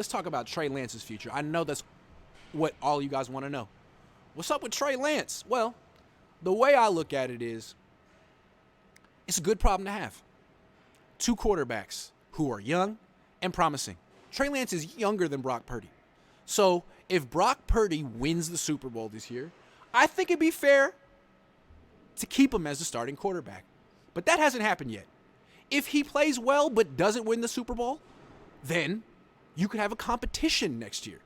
let's talk about Trey Lance's future. I know that's what all you guys want to know. What's up with Trey Lance? Well, the way I look at it is, it's a good problem to have. Two quarterbacks who are young and promising. Trey Lance is younger than Brock Purdy. So if Brock Purdy wins the Super Bowl this year, I think it'd be fair to keep him as the starting quarterback. But that hasn't happened yet. If he plays well but doesn't win the Super Bowl, then you could have a competition next year.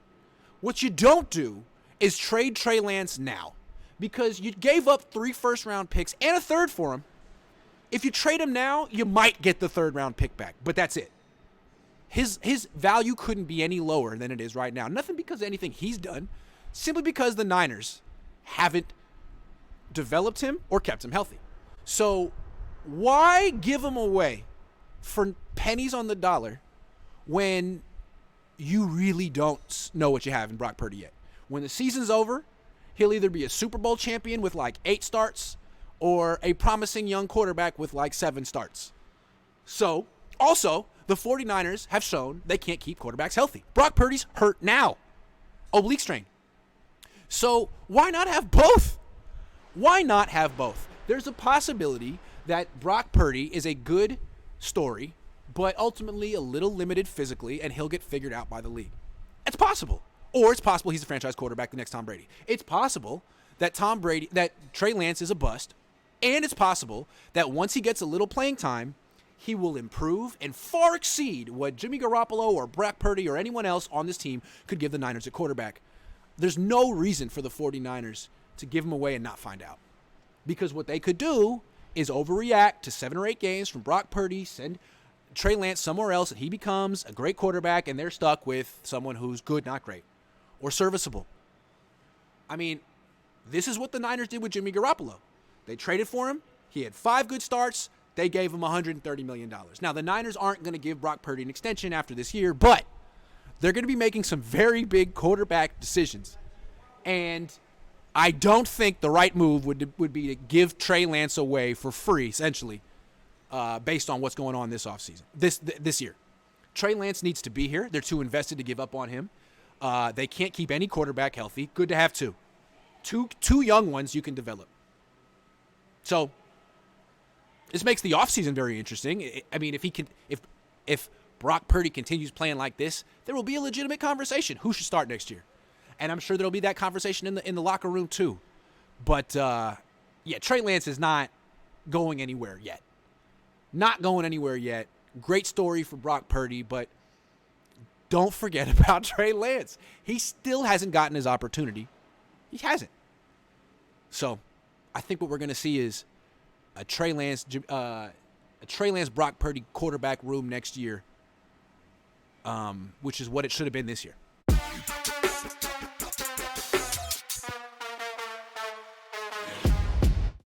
What you don't do is trade Trey Lance now, because you gave up 3 first-round picks and a third for him. If you trade him now, you might get the third-round pick back, but that's it. His value couldn't be any lower than it is right now. Nothing because of anything he's done, simply because the Niners haven't developed him or kept him healthy. So why give him away for pennies on the dollar when you really don't know what you have in Brock Purdy yet? When the season's over, he'll either be a Super Bowl champion with like 8 starts or a promising young quarterback with like 7 starts. So, also, the 49ers have shown they can't keep quarterbacks healthy. Brock Purdy's hurt now. Oblique strain. So, why not have both? Why not have both? There's a possibility that Brock Purdy is a good story, but ultimately a little limited physically, and he'll get figured out by the league. It's possible. Or it's possible he's a franchise quarterback, the next Tom Brady. It's possible that Trey Lance is a bust, and it's possible that once he gets a little playing time, he will improve and far exceed what Jimmy Garoppolo or Brock Purdy or anyone else on this team could give the Niners at quarterback. There's no reason for the 49ers to give him away and not find out. Because what they could do is overreact to 7 or 8 games from Brock Purdy, send Trey Lance somewhere else, and he becomes a great quarterback, and they're stuck with someone who's good, not great, or serviceable. I mean, this is what the Niners did with Jimmy Garoppolo. They traded for him. He had 5 good starts. They gave him $130 million. Now, the Niners aren't going to give Brock Purdy an extension after this year, but they're going to be making some very big quarterback decisions. And I don't think the right move would be to give Trey Lance away for free, essentially, based on what's going on this offseason, this year. Trey Lance needs to be here. They're too invested to give up on him. They can't keep any quarterback healthy. Good to have two. Two young ones you can develop. So this makes the offseason very interesting. I mean, if Brock Purdy continues playing like this, there will be a legitimate conversation. Who should start next year? And I'm sure there'll be that conversation in the locker room too. But Trey Lance is not going anywhere yet. Not going anywhere yet. Great story for Brock Purdy, but don't forget about Trey Lance. He still hasn't gotten his opportunity. He hasn't. So I think what we're going to see is a Trey Lance Brock Purdy quarterback room next year, which is what it should have been this year.